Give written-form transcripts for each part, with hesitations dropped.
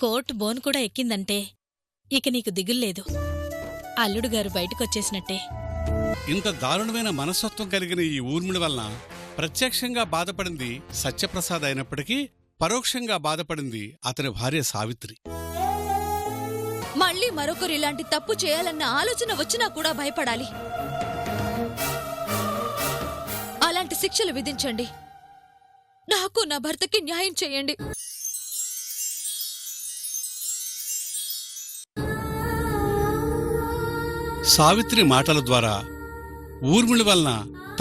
Court bone కూడా ఎక్కిందంటే ఇక నీకు దిగుల్లేదు. అల్లుడుగారు బయటకొచ్చేసినట్టే. ఇంత దారుణమైన మనస్తత్వం కలిగిన ఈ ఊర్మిళ వలన ప్రత్యక్షంగా బాధపడింది సత్యప్రసాద్ అయినప్పటికీ పరోక్షంగా బాధపడింది అతని భార్య సావిత్రి. మళ్ళీ మరొకరు ఇలాంటి తప్పు చేయాలన్న ఆలోచన వచ్చినా కూడా భయపడాలి. అలాంటి శిక్షలు విధించండి. నాకు నా భర్తకి న్యాయం చేయండి. సావిత్రి మాటల ద్వారా ఊర్మిళ వలన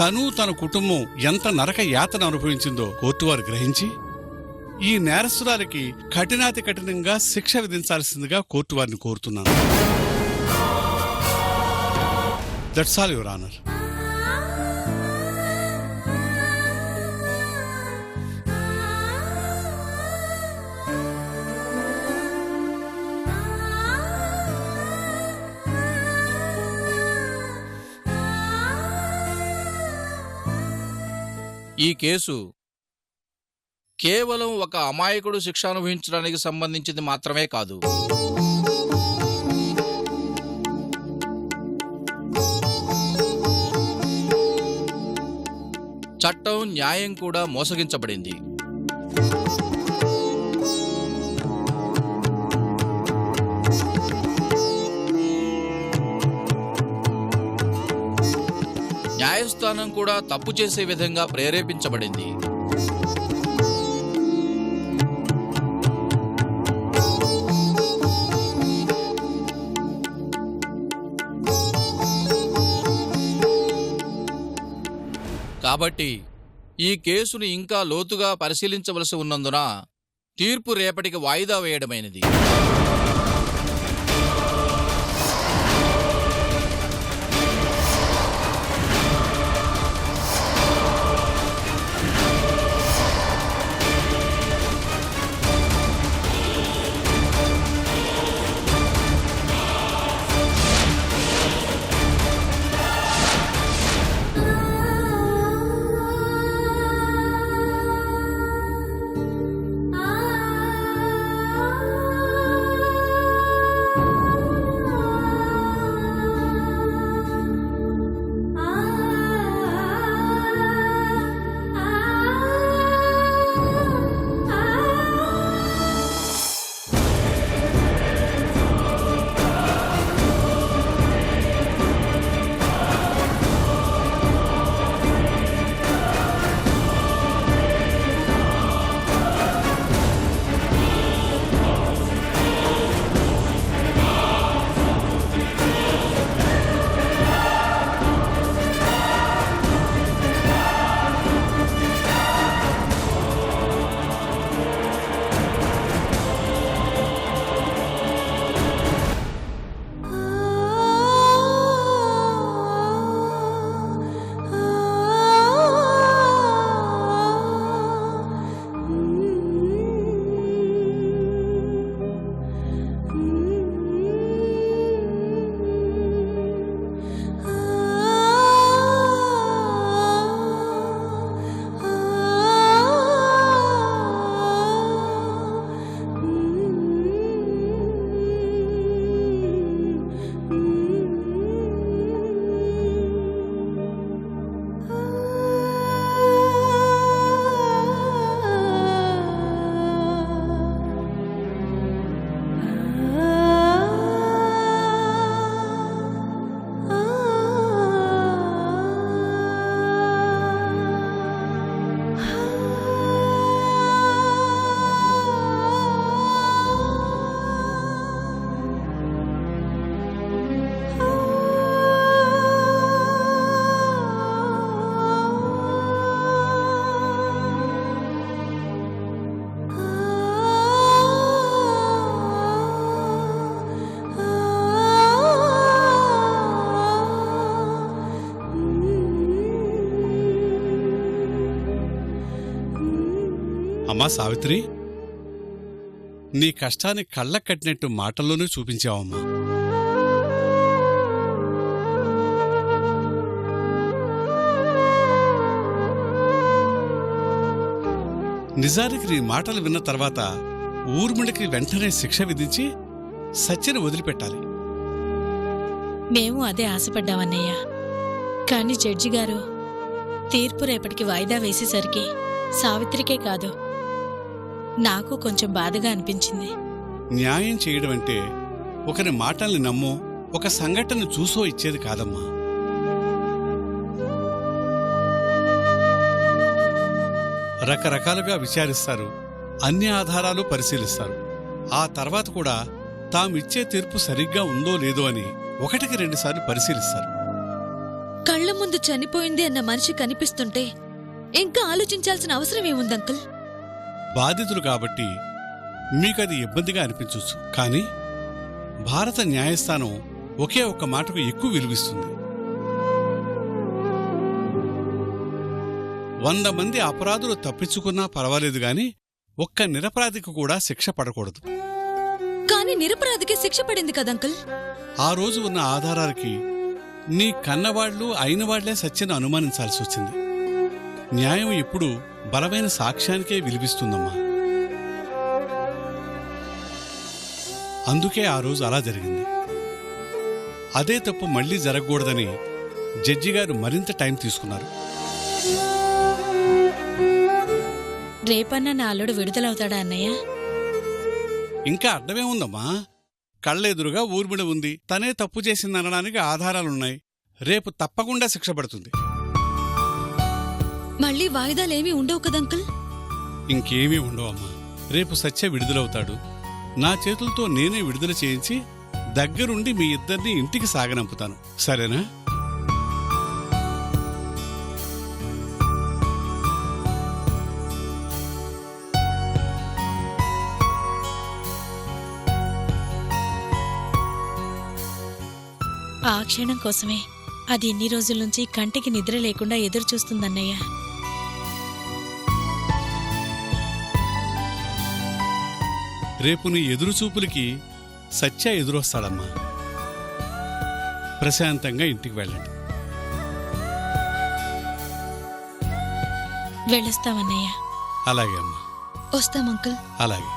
తను తన కుటుంబం ఎంత నరక యాతన అనుభవించిందో కోర్టువారు గ్రహించి ఈ నేరస్తురాలికి కఠినాతి కఠినంగా శిక్ష విధించాల్సిందిగా కోర్టువారిని కోరుతున్నాను. That's all your honour. ఈ కేసు కేవలం ఒక అమాయకుడు శిక్ష అనుభవించడానికి సంబంధించింది మాత్రమే కాదు. చట్టం న్యాయం కూడా మోసగించబడింది. న్యాయస్థానం కూడా తప్పు చేసే విధంగా ప్రేరేపించబడింది. కాబట్టి ఈ కేసును ఇంకా లోతుగా పరిశీలించవలసి ఉన్నందున తీర్పు రేపటికి వాయిదా వేయడమైనది. అమ్మా సావిత్రి, నీ కష్టాన్ని కళ్ళకు కట్టినట్టు మాటల్లోనే చూపించావమ్మా. నిజానికి నీ మాటలు విన్న తర్వాత ఊర్మిళకి వెంటనే శిక్ష విధించి సత్యని వదిలిపెట్టాలి. మేము అదే ఆశపడ్డామన్నయ్య. కాని జడ్జి గారు తీర్పు రేపటికి వాయిదా వేసేసరికి సావిత్రికే కాదు, నాకు కొంచెం బాధగా అనిపించింది. న్యాయం చేయడం అంటే ఒకరి మాటల్ని నమ్మో, ఒక సంఘటన చూసో ఇచ్చేది కాదమ్మా. రకరకాలుగా విచారిస్తారు, అన్ని ఆధారాలు పరిశీలిస్తారు. ఆ తర్వాత కూడా తామిచ్చే తీర్పు సరిగ్గా ఉందో లేదో అని 1కి 2 సార్లు పరిశీలిస్తారు. కళ్ల ముందు చనిపోయింది అన్న మనిషి కనిపిస్తుంటే ఇంకా ఆలోచించాల్సిన అవసరం ఏముంది అంకుల్? బాధితులు కాబట్టి మీకది ఇబ్బందిగా అనిపించవచ్చు. కానీ భారత న్యాయస్థానం ఒకే ఒక్క మాటకు ఎక్కువ విలువిస్తుంది. 100 మంది అపరాధులు తప్పించుకున్నా పర్వాలేదు గాని ఒక్క నిరపరాధికి కూడా శిక్ష పడకూడదు. కానీ నిరపరాధికి శిక్ష పడింది కదా అంకుల్? ఆ రోజు ఉన్న ఆధారాలకి నీ కన్నవాళ్లు అయినవాళ్లే సత్యను అనుమానించాల్సి వచ్చింది. న్యాయం ఎప్పుడూ బలమైన సాక్ష్యానికే విలువిస్తుందమ్మా. అందుకే ఆ రోజు అలా జరిగింది. అదే తప్పు మళ్లీ జరగకూడదని జడ్జిగారు మరింత టైం తీసుకున్నారు. రేపన్నా నా అల్లుడు విడుదలవుతాడా అన్నయ్య? ఇంకా అడ్డమే ఉందమ్మా. కళ్ళెదురుగా ఊర్మిళ ఉంది, తనే తప్పు చేసిందనడానికి ఆధారాలున్నాయి. రేపు తప్పకుండా శిక్ష పడుతుంది. మళ్ళీ వాయిదాలేమీ ఉండవు కదా అంకుల్? ఇంకేమీ ఉండవమ్మా. రేపు సత్య విడుదలవుతాడు. నా చేతులతో నేనే విడుదల చేయించి దగ్గరుండి మీ ఇద్దరిని ఇంటికి సాగనంపుతాను. సరేనా? ఆ క్షణం కోసమే అది ఇన్ని రోజుల నుంచి కంటికి నిద్ర లేకుండా ఎదురుచూస్తుందన్నయ్య. రేపు నీ ఎదురుచూపులకి సత్య ఎదురొస్తాడమ్మా. ప్రశాంతంగా ఇంటికి వెళ్ళండి. వెళ్ళొస్తామన్నయ్య. అలాగే అమ్మా. వస్తాం అంకుల్. అలాగే.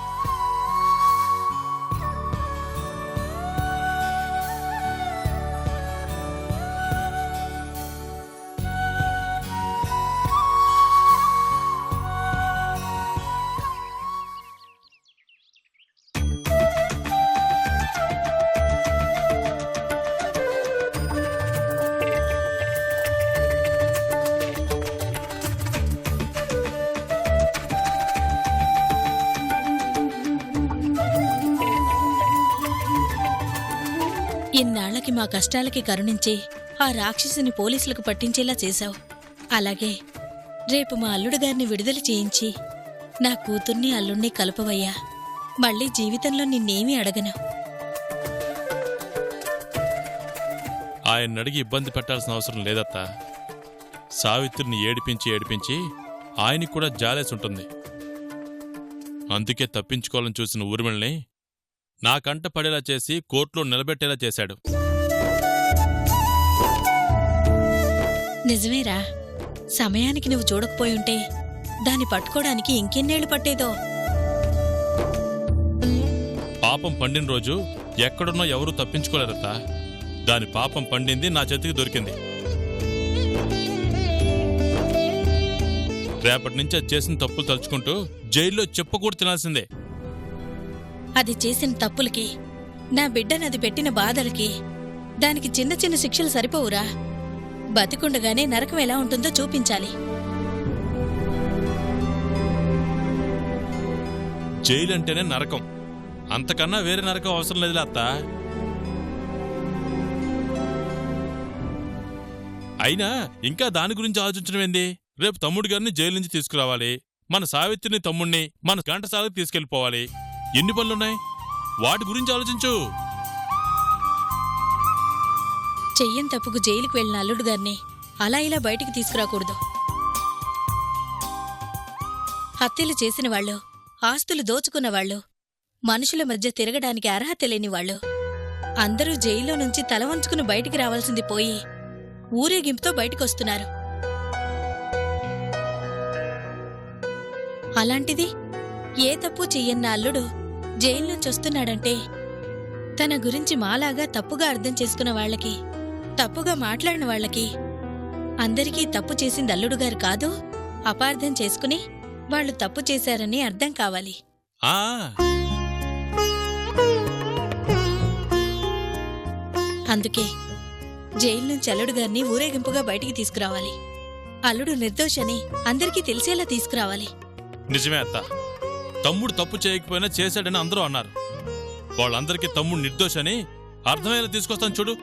ఇన్నాళ్లకి మా కష్టాలకి కరుణించి ఆ రాక్షసిని పోలీసులకు పట్టించేలా చేశావు. అలాగే రేపు మా అల్లుడు గారిని విడుదల చేయించి నా కూతుర్ని అల్లుణ్ణి కలుపవయ్యా. మళ్ళీ జీవితంలో నిన్నేమీ అడగను. ఆయన్నడిగి ఇబ్బంది పెట్టాల్సిన అవసరం లేదత్తా. సావిత్రిని ఏడిపించి ఆయనకి కూడా జాలేసుంటుంది. అందుకే తప్పించుకోవాలని చూసిన ఊర్మిళని నా కంట పడేలా చేసి కోర్టులో నిలబెట్టేలా చేశాడు. నిజమేరా, సమయానికి నువ్వు చూడకపోయుంటే దాన్ని పట్టుకోవడానికి ఇంకెన్నేళ్లు పట్టేదో. పాపం పండిన రోజు ఎక్కడున్నా ఎవరూ తప్పించుకోలేరత్తా. దాని పాపం పండింది, నా చేతికి దొరికింది. రేపటి నుంచి అది చేసిన తప్పులు తలుచుకుంటూ జైల్లో చెప్పకూడదు తినాల్సిందే. అది చేసిన తప్పులకి, నా బిడ్డనది పెట్టిన బాధలకి దానికి చిన్న చిన్న శిక్షలు సరిపోవురా. బతికుండగానే నరకం ఎలా ఉంటుందో చూపించాలి. జైలంటేనే నరకం, అంతకన్నా వేరే నరకం అవసరం లేదులే అత్తా. అయినా ఇంకా దాని గురించి ఆలోచించడం ఏంది? రేపు తమ్ముడు గారిని జైలు నుంచి తీసుకురావాలి, మన సావిత్రిని తమ్ముణ్ణి మన ఘంటసాలకు తీసుకెళ్లిపోవాలి. ఎన్ని పనులున్నాయి, వాటి గురించి ఆలోచించు. చెయ్యని తప్పుకు జైలుకు వెళ్లిన అల్లుడు గారిని అలా ఇలా బయటికి తీసుకురాకూడదు. హత్యలు చేసిన వాళ్ళు, ఆస్తులు దోచుకున్నవాళ్లు, మనుషుల మధ్య తిరగడానికి అర్హత లేనివాళ్లు అందరూ జైల్లో నుంచి తల వంచుకుని బయటికి రావాల్సింది పోయి ఊరేగింపుతో బయటికొస్తున్నారు. అలాంటిది ఏ తప్పు చెయ్యన్న అల్లుడు జైలు నుంచి వస్తున్నాడంటే తన గురించి మాలాగా తప్పుగా అర్థం చేసుకున్న వాళ్ళకి, తప్పుగా మాట్లాడిన వాళ్ళకి అందరికీ తప్పు చేసింది అల్లుడుగారు కాదు, అపార్థం చేసుకుని వాళ్ళు తప్పు చేశారని అర్థం కావాలి. ఆ అందుకే జైలు నుంచి అల్లుడుగారిని ఊరేగింపుగా బయటికి తీసుకురావాలి. అల్లుడు నిర్దోషని అందరికీ తెలిసేలా తీసుకురావాలి. నిజమే అత్త. తమ్ముడు తప్పు చేయకపోయినా చేశాడని అందరూ అన్నారు. వాళ్ళందరికీ తమ్ముడు నిర్దోషని అర్థమయ్యేలా తీసుకొస్తాను చూడు.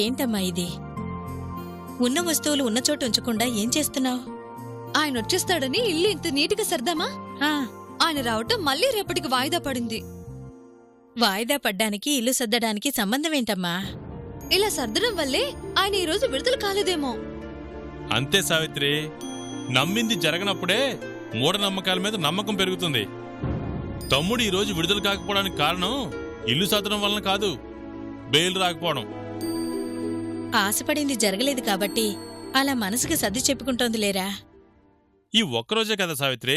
ఏంటమ్మా ఇది? ఉన్న వస్తువులు ఉన్న చోటు ఉంచకుండా ఏం చేస్తున్నావు? ఆయన వచ్చేస్తాడని ఇల్లు ఇంత నీటిగా సర్దామా? ఆయన రావటం మళ్ళీ రేపటికి వాయిదా పడింది. వాయిదా పడ్డానికి ఇల్లు సర్దడానికి సంబంధమేంటమ్మా? ఇలా సర్దడం వల్లే ఆయన ఈ రోజు విడుదల కాలేదేమో. అంతే సావిత్రి, నమ్మింది జరగనప్పుడే మూఢనమ్మకాల మీద నమ్మకం పెరుగుతుంది. తమ్ముడు ఈ రోజు విడుదల కాకపోవడానికి కారణం ఇల్లు సర్దడం వలన కాదు, బెయిల్ రాకపోవడం. ఆశపడింది జరగలేదు కాబట్టి అలా మనసుకి సర్ది చెప్పుకుంటోంది లేరా? ఈ ఒక్కరోజే కదా సావిత్రి,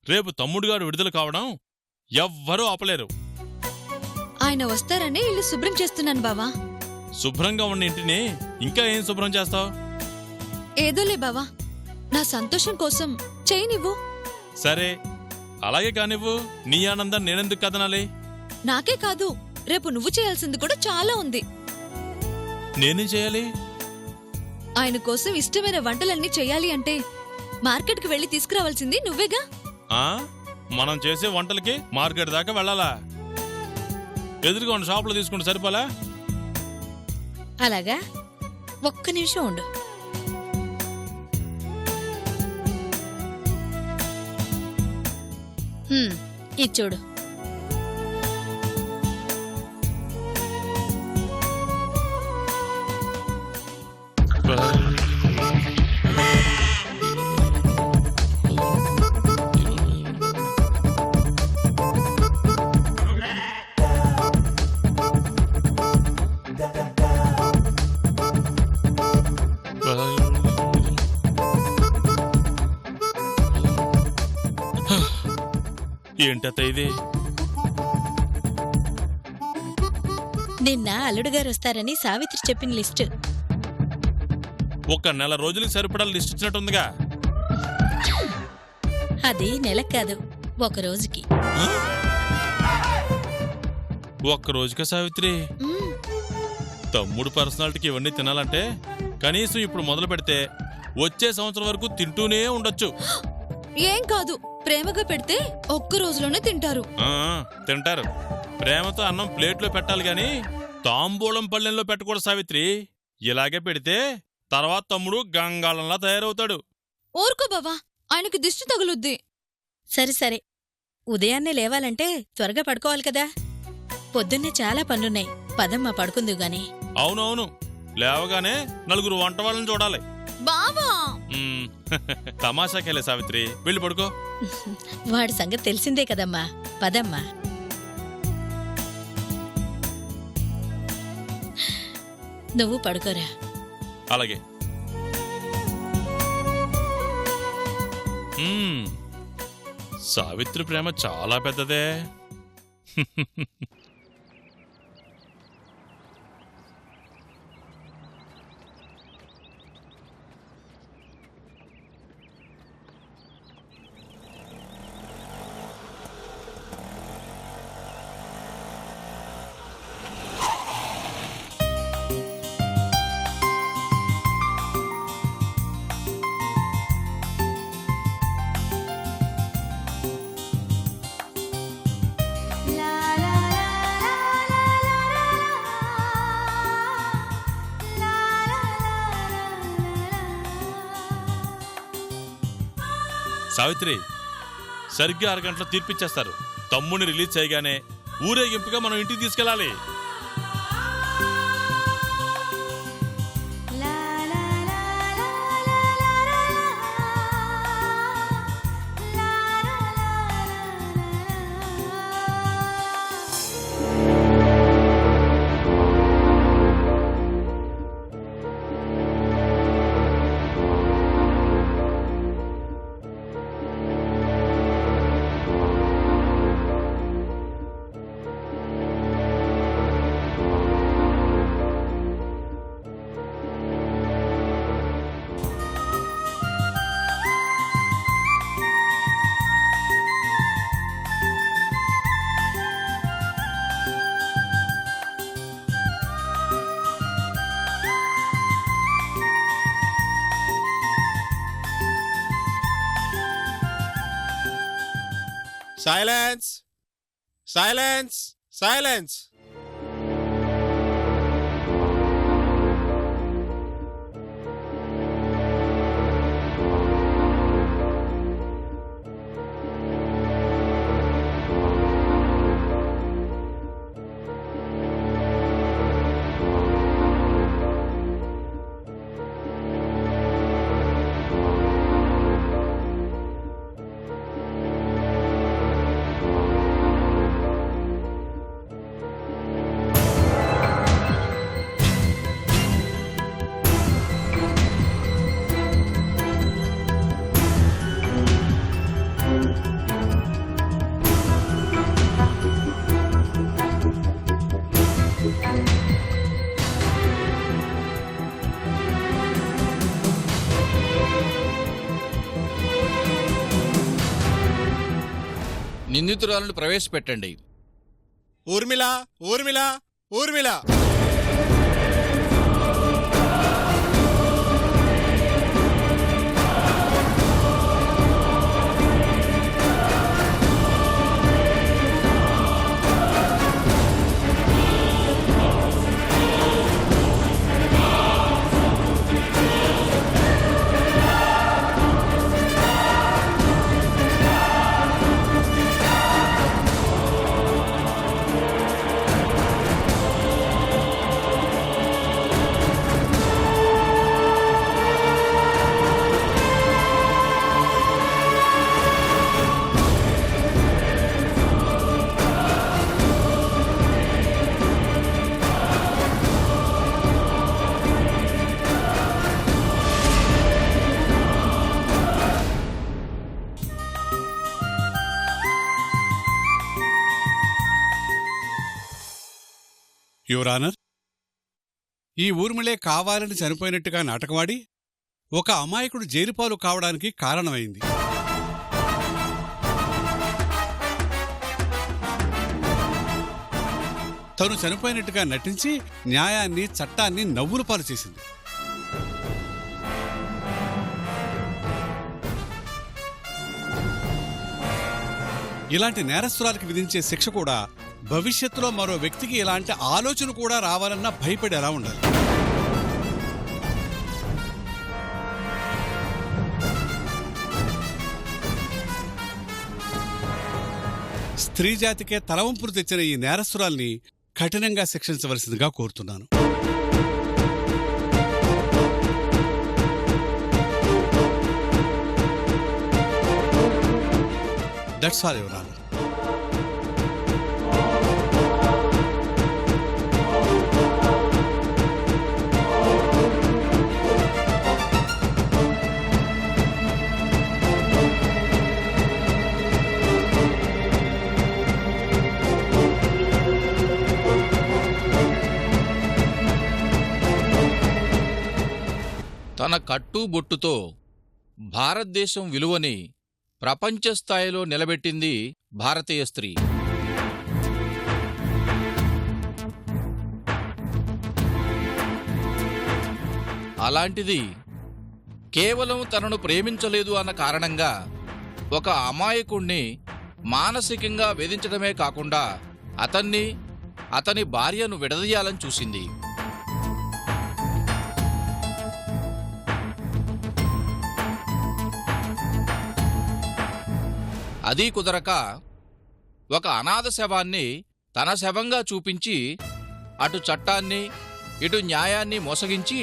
రేపు తమ్ముడుగాడు విడుదల కావడం ఎవ్వరూ ఆపలేరు. ఆయన వస్తారనే ఇల్లు శుభ్రం చేస్తున్నాను బావా. శుభ్రంగా ఉన్న ఇంటిని ఇంకా ఏం శుభ్రం చేస్తావు? ఏదోలే బావా, నా సంతోషం కోసం చేయనివ్వు. సరే, అలాగే కానివ్వు. నీ ఆనందం నేనెందుకు కదనాలి? నాకే కాదు, రేపు నువ్వు చేయాల్సింది కూడా చాలా ఉంది. నేనేం చేయాలి? ఆయన కోసం ఇష్టమైన వంటలన్నీ చెయ్యాలి అంటే మార్కెట్కి వెళ్లి తీసుకురావాల్సింది నువ్వేగా. మనం చేసే వంటలకి మార్కెట్ దాకా వెళ్ళాలా? ఎదురుగా ఉన్న షాపులో తీసుకుంటే సరిపోలా? అలాగా, ఒక్క నిమిషం ఉండు. ఇది చూడు. ఏంటత్త ఇది? నిన్న అల్లుడుగారు వస్తారని సావిత్రి చెప్పిన లిస్టు. ఒక నెల రోజులకి సరిపడా లిస్ట్ ఇచ్చినట్టుందిగా. అది నెలకు కాదు, ఒక రోజుకి. ఒక్క రోజుకా సావిత్రి? మ్మ్. తమ్ముడు పర్సనాలిటీకి ఇవన్నీ తినాలంటే కనీసం ఇప్పుడు మొదలు పెడితే వచ్చే సంవత్సరం వరకు తింటూనే ఉండొచ్చు. ఏం కాదు, ప్రేమగా పెడితే ఒక్క రోజులోనే తింటారు. తింటారు. ప్రేమతో అన్నం ప్లేట్లో పెట్టాలి గాని తాంబూలం పళ్ళెంలో పెట్టకూడదు సావిత్రి. ఇలాగే పెడితే తర్వాత తమ్ముడు గంగాళంలా తయారవుతాడు. ఊరుకో బావా, ఆయనకి దిష్టి తగులుద్ది. సరే సరే, ఉదయాన్నే లేవాలంటే త్వరగా పడుకోవాలి కదా. పొద్దున్నే చాలా పనులున్నాయి. పదమ్మా పడుకుందువు గాని. అవునవును, లేవగానే నలుగురు వంట వాళ్ళని చూడాలి. బావా తమాషాకెళ్ళే సావిత్రి, వెళ్ళి పడుకో. వాడి సంగతి తెలిసిందే కదమ్మా, పదమ్మా. నువ్వు పడుకోరా. అలాగే. సావిత్రి ప్రేమ చాలా పెద్దదే. సావిత్రి, సరిగ్గా 6 గంటలో తీర్పిచ్చేస్తారు. తమ్ముని రిలీజ్ చేయగానే ఊరేగింపుగా మనం ఇంటికి తీసుకెళ్ళాలి. Silence silence silence. నిందితురాలను ప్రవేశపెట్టండి. ఊర్మిళ ఊర్మిళ ఊర్మిళ. యువర్ ఆనర్, ఈ ఊర్మిళే కావాలని చనిపోయినట్టుగా నాటకమాడి ఒక అమాయకుడు జైలుపాలు కావడానికి కారణమైంది. తను చనిపోయినట్టుగా నటించి న్యాయాన్ని చట్టాన్ని నవ్వుల పాలు చేసింది. ఇలాంటి నేరస్తురాలకు విధించే శిక్ష కూడా భవిష్యత్తులో మరో వ్యక్తికి ఇలాంటి ఆలోచన కూడా రావాలన్నా భయపడి ఎలా ఉండాలి? స్త్రీ జాతికే తలవంపులు తెచ్చిన ఈ నేరస్తురాల్ని కఠినంగా శిక్షించవలసిందిగా కోరుతున్నాను. That's all your honour. తన కట్టు బొట్టుతో భారతదేశం విలువని ప్రపంచ స్థాయిలో నిలబెట్టింది భారతీయ స్త్రీ. అలాంటిది కేవలం తనను ప్రేమించలేదు అన్న కారణంగా ఒక అమాయకుణ్ణి మానసికంగా వేధించడమే కాకుండా అతన్ని, అతని భార్యను విడదీయాలని చూసింది. అదీ కుదరక ఒక అనాథ శవాన్ని తన శవంగా చూపించి అటు చట్టాన్ని ఇటు న్యాయాన్ని మోసగించి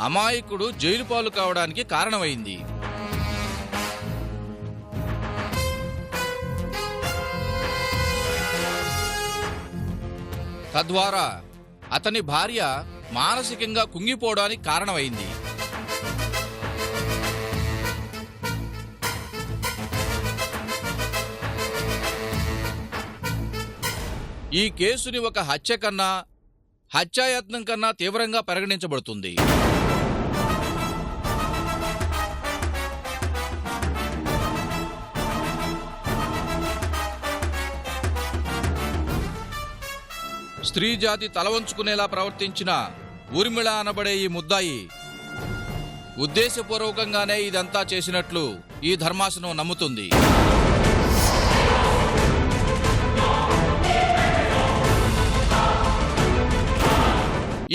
అమాయకుడు జైలు పాలు కావడానికి కారణమైంది. తద్వారా అతని భార్య మానసికంగా కుంగిపోవడానికి కారణమైంది. ఈ కేసుని ఒక హత్య కన్నా, హత్యాయత్నం కన్నా తీవ్రంగా పరిగణించబడుతుంది. స్త్రీ జాతి తలవంచుకునేలా ప్రవర్తించిన ఊర్మిళ అనబడే ఈ ముద్దాయి ఉద్దేశపూర్వకంగానే ఇదంతా చేసినట్లు ఈ ధర్మాసనం నమ్ముతుంది.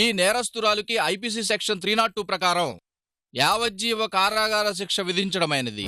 ఈ నేరస్తురాలికి ఐపీసీ సెక్షన్ 302 ప్రకారం యావజ్జీవ కారాగార శిక్ష విధించడమైనది.